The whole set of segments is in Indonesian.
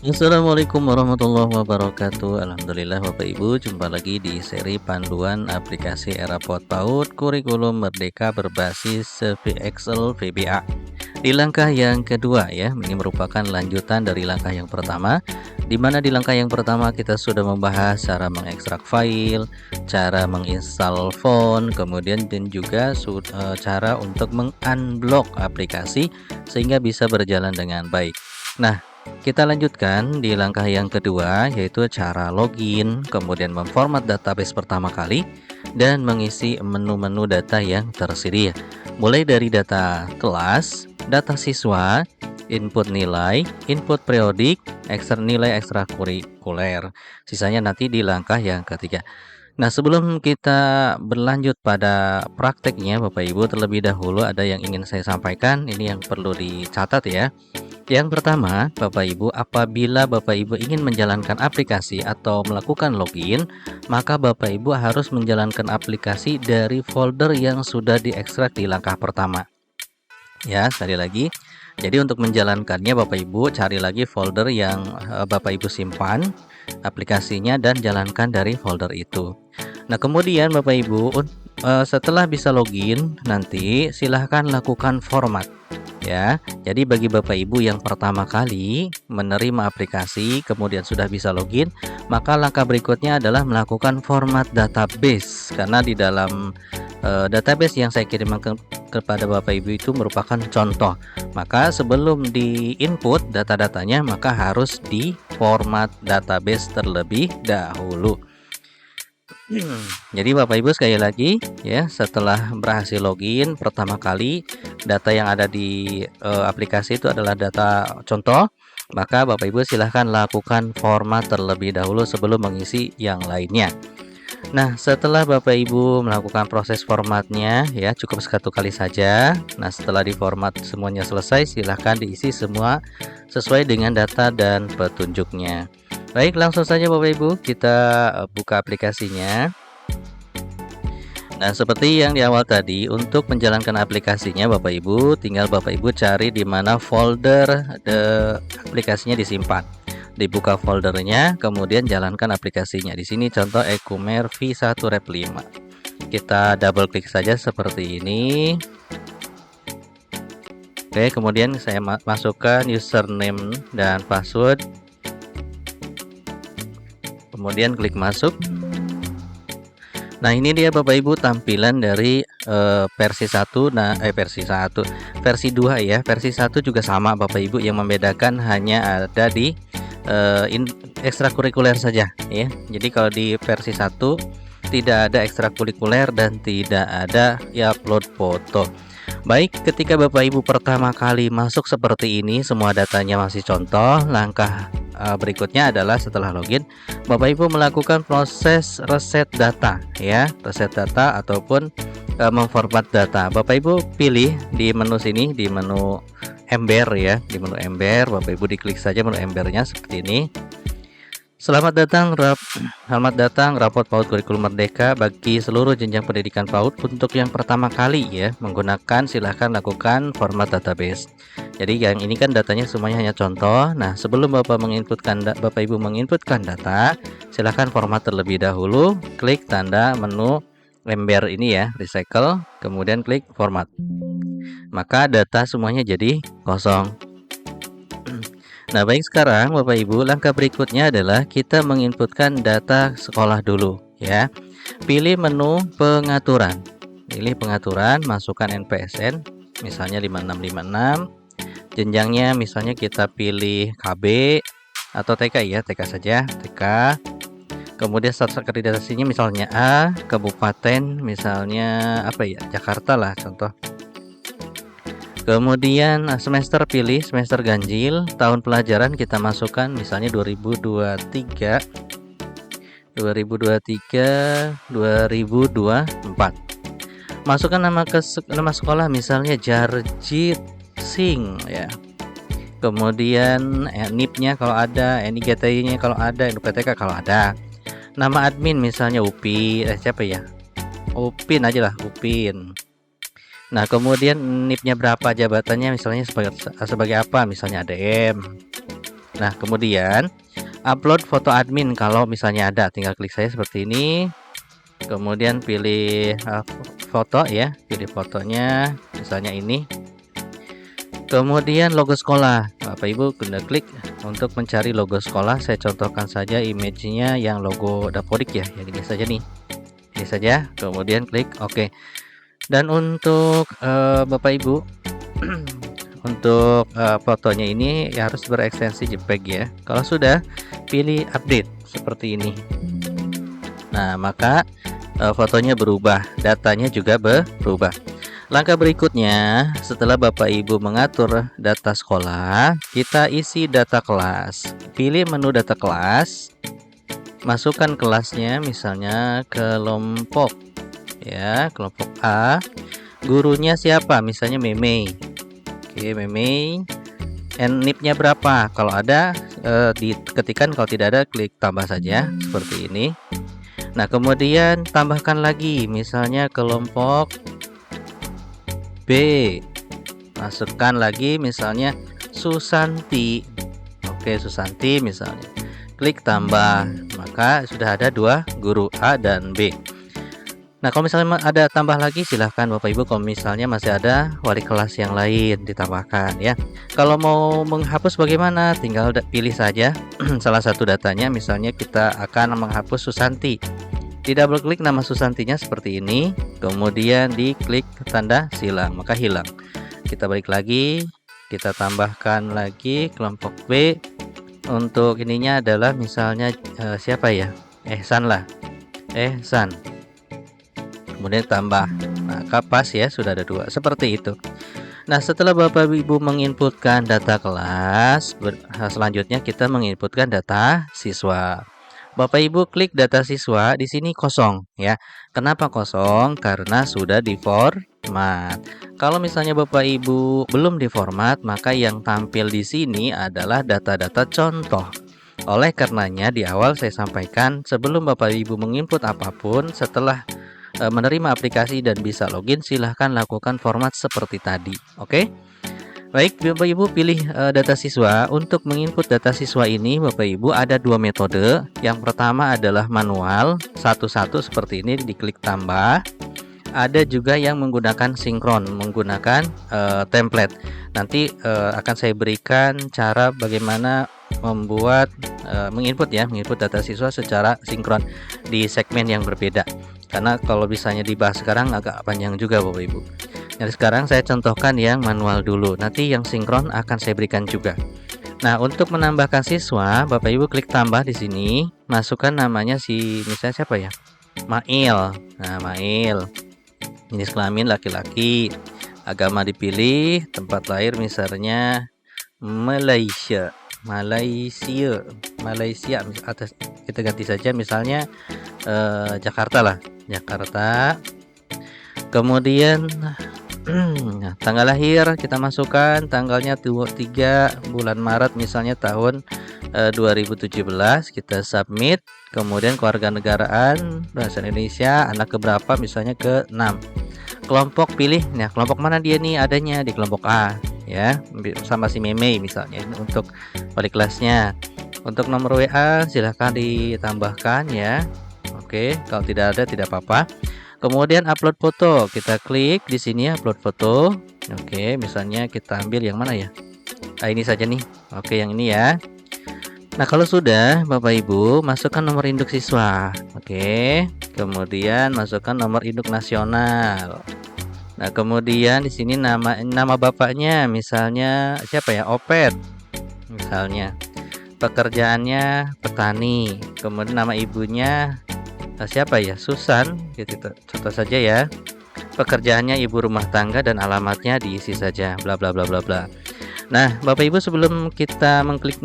Assalamualaikum warahmatullahi wabarakatuh. Alhamdulillah Bapak Ibu, jumpa lagi di seri panduan aplikasi era PAUD kurikulum merdeka berbasis VXL VBA. Di langkah yang kedua ya, ini merupakan lanjutan dari langkah yang pertama, di mana di langkah yang pertama kita sudah membahas cara mengekstrak file, cara menginstal font, kemudian dan juga cara untuk mengunblock aplikasi sehingga bisa berjalan dengan baik. Nah, kita lanjutkan di langkah yang kedua, yaitu cara login, kemudian memformat database pertama kali, dan mengisi menu-menu data yang tersedia. Mulai dari data kelas, data siswa, input nilai, input periodik, nilai ekstrakurikuler. Sisanya nanti di langkah yang ketiga. Nah, sebelum kita berlanjut pada prakteknya, Bapak Ibu, terlebih dahulu ada yang ingin saya sampaikan, ini yang perlu dicatat ya. Yang pertama, Bapak Ibu, apabila Bapak Ibu ingin menjalankan aplikasi atau melakukan login, maka Bapak Ibu harus menjalankan aplikasi dari folder yang sudah diekstrak di langkah pertama. Ya, sekali lagi. Jadi untuk menjalankannya Bapak Ibu cari lagi folder yang Bapak Ibu simpan aplikasinya dan jalankan dari folder itu. Nah, kemudian Bapak Ibu setelah bisa login, nanti silahkan lakukan format. Ya, jadi bagi Bapak Ibu yang pertama kali menerima aplikasi kemudian sudah bisa login, maka langkah berikutnya adalah melakukan format database, karena di dalam database yang saya kirimkan kepada Bapak Ibu itu merupakan contoh. Maka sebelum di input data-datanya, maka harus di format database terlebih dahulu. Jadi Bapak Ibu sekali lagi ya, setelah berhasil login pertama kali, data yang ada di aplikasi itu adalah data contoh, maka Bapak Ibu silahkan lakukan format terlebih dahulu sebelum mengisi yang lainnya. Nah, setelah Bapak Ibu melakukan proses formatnya ya, cukup satu kali saja. Nah, setelah diformat semuanya selesai, silahkan diisi semua sesuai dengan data dan petunjuknya. Baik, langsung saja Bapak Ibu kita buka aplikasinya. Nah, seperti yang di awal tadi, untuk menjalankan aplikasinya Bapak Ibu, tinggal Bapak Ibu cari di mana folder aplikasinya disimpan. Dibuka foldernya, kemudian jalankan aplikasinya. Di sini contoh Ekumer V1 Rep 5. Kita double klik saja seperti ini. Oke, kemudian saya masukkan username dan password. Kemudian klik masuk. Nah, ini dia Bapak Ibu tampilan dari versi 1. Versi 2 ya. Versi 1 juga sama Bapak Ibu, yang membedakan hanya ada di ekstrakurikuler saja ya. Jadi kalau di versi 1 tidak ada ekstrakurikuler dan tidak ada upload foto. Baik, ketika Bapak Ibu pertama kali masuk seperti ini, semua datanya masih contoh, langkah berikutnya adalah setelah login, Bapak Ibu melakukan proses reset data ya, reset data ataupun memformat data. Bapak Ibu pilih di menu sini, di menu ember ya, di menu ember Bapak Ibu diklik saja menu embernya seperti ini. Selamat datang raport PAUD kurikulum merdeka bagi seluruh jenjang pendidikan PAUD. Untuk yang pertama kali ya menggunakan, silahkan lakukan format database. Jadi yang ini kan datanya semuanya hanya contoh. Nah, sebelum Bapak Ibu menginputkan data, silahkan format terlebih dahulu. Klik tanda menu ember ini ya, recycle, kemudian klik format. Maka data semuanya jadi kosong. Nah, baik, sekarang Bapak Ibu, langkah berikutnya adalah kita menginputkan data sekolah dulu ya. Pilih menu pengaturan. Pilih pengaturan, masukkan NPSN misalnya 5656. Jenjangnya misalnya kita pilih KB atau TK ya, TK saja, TK. Kemudian status akreditasinya misalnya A, kabupaten misalnya apa ya, Jakarta lah contoh. Kemudian semester pilih semester ganjil, tahun pelajaran kita masukkan misalnya 2023 2024. Masukkan nama sekolah misalnya Jarjit Singh ya. Kemudian NIP-nya kalau ada, NIGTI-nya kalau ada, NUPTK kalau ada. Nama admin misalnya siapa ya? Upin aja lah, Upin. Nah, kemudian NIP-nya berapa, jabatannya misalnya sebagai apa, misalnya ADM. Nah, kemudian upload foto admin kalau misalnya ada, tinggal klik saja seperti ini. Kemudian pilih foto ya, pilih fotonya misalnya ini. Kemudian logo sekolah, Bapak Ibu guna klik untuk mencari logo sekolah. Saya contohkan saja image-nya yang logo Dapodik ya, yang ini saja nih. Ini saja, kemudian klik OK. Dan untuk Bapak Ibu untuk fotonya ini ya harus berekstensi JPEG ya. Kalau sudah, pilih update seperti ini. Nah, maka fotonya berubah, datanya juga berubah. Langkah berikutnya, setelah Bapak Ibu mengatur data sekolah, kita isi data kelas. Pilih menu data kelas, masukkan kelasnya misalnya kelompok ya, kelompok A. Gurunya siapa? Misalnya Meme. Oke, Meme. NIP-nya berapa? Kalau ada diketikkan, kalau tidak ada klik tambah saja seperti ini. Nah, kemudian tambahkan lagi misalnya kelompok B, masukkan lagi misalnya Susanti. Oke, Susanti misalnya, klik tambah, maka sudah ada 2 guru A dan B. Nah, kalau misalnya ada tambah lagi, silahkan Bapak Ibu, kalau misalnya masih ada wali kelas yang lain ditambahkan ya. Kalau mau menghapus bagaimana, tinggal pilih saja salah satu datanya. Misalnya kita akan menghapus Susanti, di double klik nama Susantinya seperti ini, kemudian diklik tanda silang, maka hilang. Kita balik lagi, kita tambahkan lagi kelompok B. Untuk ininya adalah misalnya siapa ya, Ehsan lah, Ehsan. Kemudian tambah, maka pas ya, sudah ada 2 seperti itu. Nah, setelah Bapak Ibu menginputkan data kelas, selanjutnya kita menginputkan data siswa. Bapak Ibu klik data siswa, di sini kosong ya. Kenapa kosong? Karena sudah diformat. Kalau misalnya Bapak Ibu belum diformat, maka yang tampil di sini adalah data-data contoh. Oleh karenanya di awal saya sampaikan, sebelum Bapak Ibu menginput apapun, setelah menerima aplikasi dan bisa login, silahkan lakukan format seperti tadi. Oke? Baik, Bapak Ibu pilih data siswa. Untuk menginput data siswa ini, Bapak Ibu ada 2 metode. Yang pertama adalah manual, satu-satu seperti ini, diklik tambah. Ada juga yang menggunakan sinkron, menggunakan template. Nanti akan saya berikan cara bagaimana membuat menginput data siswa secara sinkron di segmen yang berbeda. Karena kalau misalnya dibahas sekarang agak panjang juga Bapak Ibu. Jadi sekarang saya contohkan yang manual dulu. Nanti yang sinkron akan saya berikan juga. Nah, untuk menambahkan siswa, Bapak Ibu klik tambah di sini, masukkan namanya misalnya siapa ya? Mail. Nah, Mail. Jenis kelamin laki-laki. Agama dipilih, tempat lahir misalnya Malaysia. Atas kita ganti saja misalnya Jakarta lah, Jakarta. Kemudian nah, tanggal lahir kita masukkan, tanggalnya 3 bulan Maret misalnya tahun 2017, kita submit. Kemudian kewarganegaraan bahasa Indonesia, anak keberapa misalnya ke-6. Kelompok pilih, nah kelompok mana dia nih, adanya di kelompok A ya, sama si Meme misalnya. Ini untuk wali kelasnya. Untuk nomor WA silahkan ditambahkan ya. Oke, kalau tidak ada tidak apa-apa. Kemudian upload foto, kita klik di sini upload foto. Oke, misalnya kita ambil yang mana ya? Ini saja nih. Oke, yang ini ya. Nah, kalau sudah, Bapak Ibu masukkan nomor induk siswa. Oke, kemudian masukkan nomor induk nasional. Nah, kemudian di sini nama bapaknya misalnya siapa ya? Opet. Misalnya. Pekerjaannya petani. Kemudian nama ibunya siapa ya? Susan, gitu. Contoh saja ya. Pekerjaannya ibu rumah tangga dan alamatnya diisi saja, bla bla bla bla bla. Nah, Bapak Ibu sebelum kita mengklik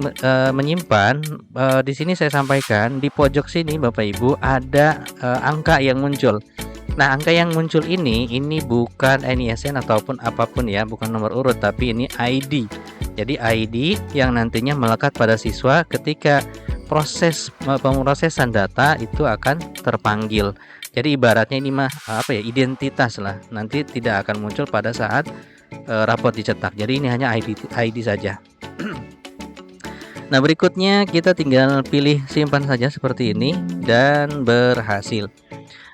menyimpan, di sini saya sampaikan di pojok sini Bapak Ibu ada angka yang muncul. Nah, angka yang muncul ini bukan NISN ataupun apapun ya, bukan nomor urut, tapi ini ID. Jadi ID yang nantinya melekat pada siswa ketika proses pemrosesan data itu akan terpanggil. Jadi ibaratnya ini identitas lah. Nanti tidak akan muncul pada saat rapot dicetak. Jadi ini hanya ID saja. Nah, berikutnya kita tinggal pilih simpan saja seperti ini dan berhasil.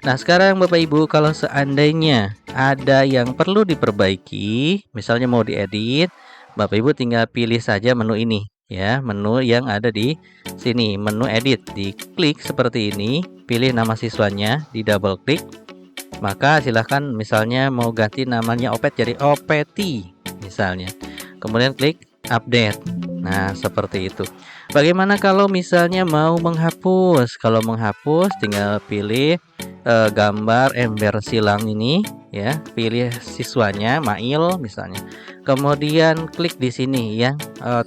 Nah, sekarang Bapak Ibu, kalau seandainya ada yang perlu diperbaiki, misalnya mau diedit, Bapak Ibu tinggal pilih saja menu ini ya, menu yang ada di sini, menu edit. Diklik seperti ini, pilih nama siswanya, di double klik. Maka silahkan misalnya mau ganti namanya Opet jadi Opeti misalnya. Kemudian klik update. Nah, seperti itu. Bagaimana kalau misalnya mau menghapus? Kalau menghapus tinggal pilih gambar ember silang ini ya, pilih siswanya Mail misalnya. Kemudian klik di sini ya,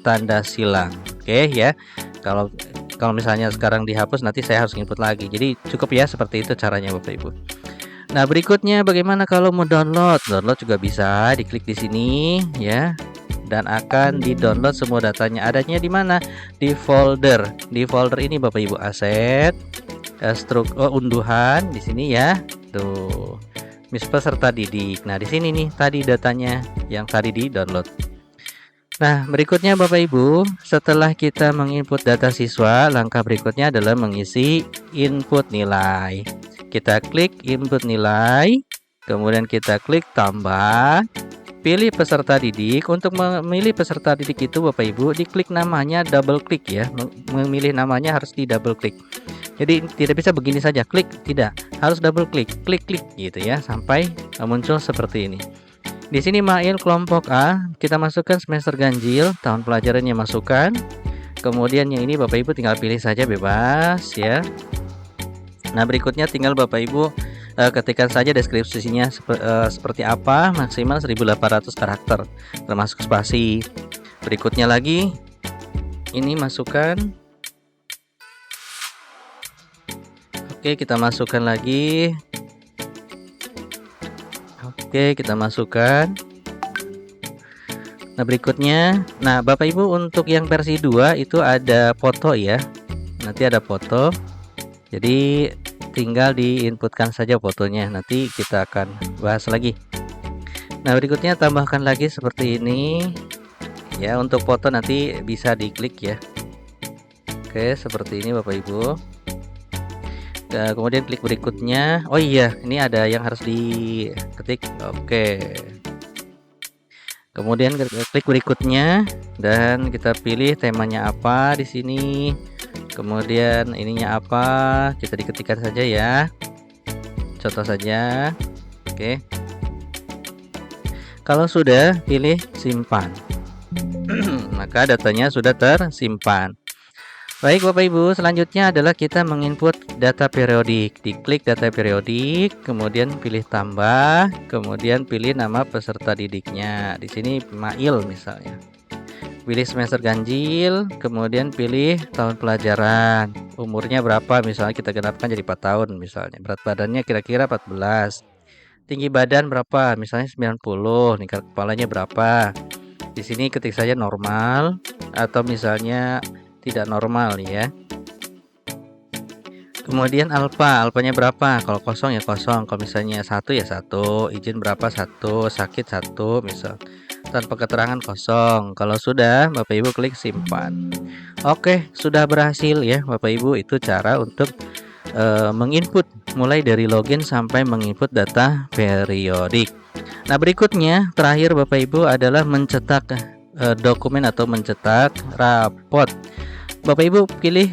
tanda silang. Oke ya. Kalau misalnya sekarang dihapus, nanti saya harus input lagi. Jadi cukup ya, seperti itu caranya Bapak Ibu. Nah, berikutnya bagaimana kalau mau download? Download juga bisa, diklik di sini ya. Dan akan di-download semua datanya. Adanya di mana? Di folder. Di folder ini Bapak Ibu, aset, unduhan di sini ya. Tuh. Peserta didik. Nah, di sini nih tadi datanya yang tadi di-download. Nah, berikutnya Bapak Ibu, setelah kita menginput data siswa, langkah berikutnya adalah mengisi input nilai. Kita klik input nilai, kemudian kita klik tambah, pilih peserta didik. Untuk memilih peserta didik itu Bapak Ibu, diklik namanya, double klik ya. Memilih namanya harus di double klik. Jadi tidak bisa begini saja, klik, tidak. Harus double klik, klik gitu ya, sampai muncul seperti ini. Di sini Mail kelompok A, kita masukkan semester ganjil, tahun pelajarannya masukkan. Kemudian yang ini Bapak Ibu tinggal pilih saja, bebas ya. Nah, berikutnya tinggal Bapak Ibu ketikkan saja deskripsinya seperti apa, maksimal 1800 karakter termasuk spasi. Berikutnya lagi ini masukkan. Oke, kita masukkan lagi. Oke, kita masukkan. Nah, berikutnya, nah Bapak Ibu untuk yang versi 2 itu ada foto ya. Nanti ada foto. Jadi tinggal diinputkan saja fotonya. Nanti kita akan bahas lagi. Nah, berikutnya tambahkan lagi seperti ini. Ya, untuk foto nanti bisa diklik ya. Oke, seperti ini Bapak Ibu. Nah, kemudian klik berikutnya. Oh iya, ini ada yang harus diketik. Oke. Kemudian klik berikutnya dan kita pilih temanya apa di sini. Kemudian ininya apa, kita diketikkan saja ya. Contoh saja. Oke. Kalau sudah, pilih simpan. Maka datanya sudah tersimpan. Baik Bapak Ibu, selanjutnya adalah kita menginput data periodik. Diklik data periodik, kemudian pilih tambah, kemudian pilih nama peserta didiknya. Di sini Mail misalnya. Pilih semester ganjil, kemudian pilih tahun pelajaran. Umurnya berapa? Misalnya kita genapkan jadi 4 tahun misalnya. Berat badannya kira-kira 14. Tinggi badan berapa? Misalnya 90. Nih kepalanya berapa? Di sini ketik saja normal atau misalnya tidak normal ya. Kemudian alfanya berapa? Kalau kosong ya kosong, kalau misalnya 1 ya 1, izin berapa 1, sakit 1 misal. Tanpa keterangan kosong. Kalau sudah, Bapak Ibu klik simpan. Oke, sudah berhasil ya Bapak Ibu. Itu cara untuk menginput mulai dari login sampai menginput data periodik. Nah, berikutnya terakhir Bapak Ibu adalah mencetak dokumen atau mencetak rapot. Bapak Ibu pilih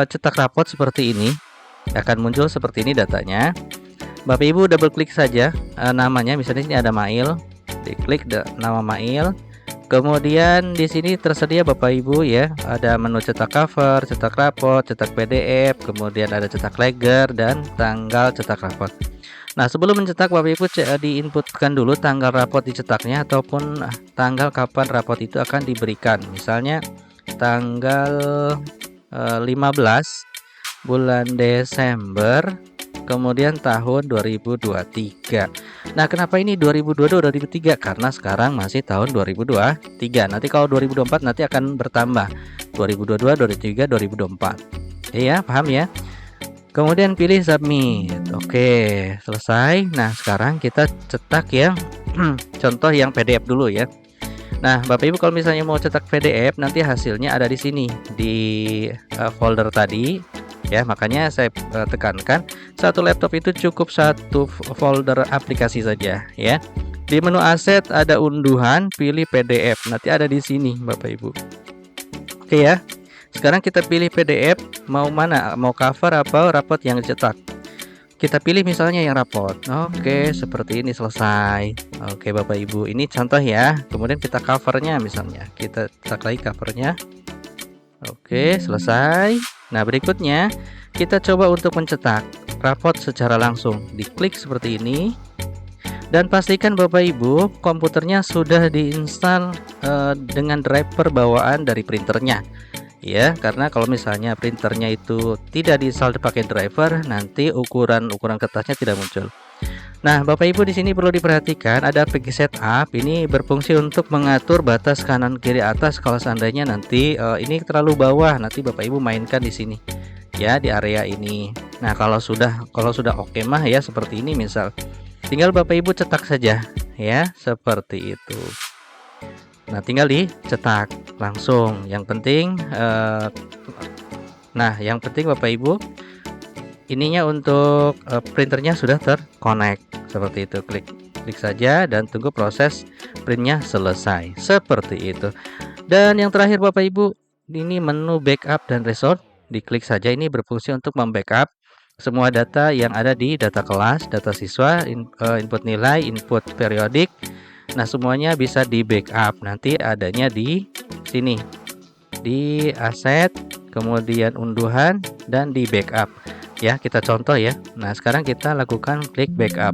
cetak rapot seperti ini. Akan muncul seperti ini datanya. Bapak Ibu double klik saja namanya, misalnya ini ada Mail. Diklik nama Mail. Kemudian di sini tersedia Bapak Ibu ya, ada menu cetak cover, cetak rapot, cetak PDF, kemudian ada cetak leger dan tanggal cetak rapot. Nah, sebelum mencetak Bapak Ibu diinputkan dulu tanggal rapot dicetaknya ataupun tanggal kapan rapot itu akan diberikan. Misalnya tanggal 15 bulan Desember kemudian tahun 2023. Nah, kenapa ini 2022-2023? Karena sekarang masih tahun 2023. Nanti kalau 2024 nanti akan bertambah 2022, 2023, 2024. Iya, paham ya? Kemudian pilih submit. Oke, selesai. Nah, sekarang kita cetak ya. Contoh yang PDF dulu ya. Nah, Bapak Ibu kalau misalnya mau cetak PDF, nanti hasilnya ada di sini di folder tadi ya. Makanya saya tekankan satu laptop itu cukup satu folder aplikasi saja ya. Di menu aset ada unduhan, pilih PDF. Nanti ada di sini Bapak Ibu. Oke ya. Sekarang kita pilih PDF mau mana? Mau cover apa rapot yang dicetak? Kita pilih misalnya yang rapot. Oke, seperti ini selesai. Oke Bapak Ibu, ini contoh ya. Kemudian kita covernya misalnya. Kita cetak lagi covernya. Oke, selesai. Nah, berikutnya kita coba untuk mencetak rapot secara langsung. Diklik seperti ini. Dan pastikan Bapak Ibu komputernya sudah diinstal dengan driver bawaan dari printernya. Ya, karena kalau misalnya printernya itu tidak diinstal pakai driver, nanti ukuran kertasnya tidak muncul. Nah, Bapak Ibu di sini perlu diperhatikan ada page setup. Ini berfungsi untuk mengatur batas kanan kiri atas kalau seandainya nanti ini terlalu bawah, nanti Bapak Ibu mainkan di sini. Ya, di area ini. Nah, kalau sudah oke mah ya seperti ini misal. Tinggal Bapak Ibu cetak saja ya, seperti itu. Nah, tinggal dicetak langsung. Yang penting Bapak Ibu ininya untuk printernya sudah terkonek seperti itu. Klik saja dan tunggu proses printnya selesai seperti itu. Dan yang terakhir Bapak Ibu, ini menu backup dan restore. Diklik saja, ini berfungsi untuk membackup semua data yang ada di data kelas, data siswa, input nilai, input periodik. Nah, semuanya bisa di backup. Nanti adanya di sini. Di aset, kemudian unduhan dan di backup. Ya, kita contoh ya. Nah, sekarang kita lakukan klik backup.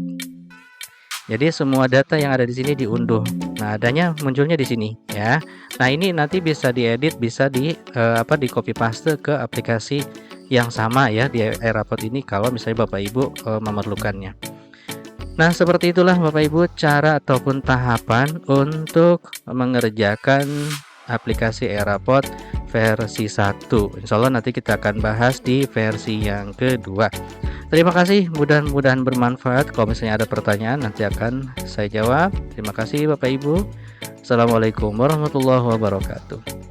Jadi semua data yang ada di sini diunduh. Nah, adanya munculnya di sini ya. Nah, ini nanti bisa diedit, bisa di copy paste ke aplikasi yang sama ya di AirPod ini kalau misalnya Bapak Ibu memerlukannya. Nah, seperti itulah Bapak Ibu cara ataupun tahapan untuk mengerjakan aplikasi AirPod versi 1. Insya Allah nanti kita akan bahas di versi yang kedua. Terima kasih, mudah-mudahan bermanfaat. Kalau misalnya ada pertanyaan nanti akan saya jawab. Terima kasih Bapak Ibu. Assalamualaikum warahmatullahi wabarakatuh.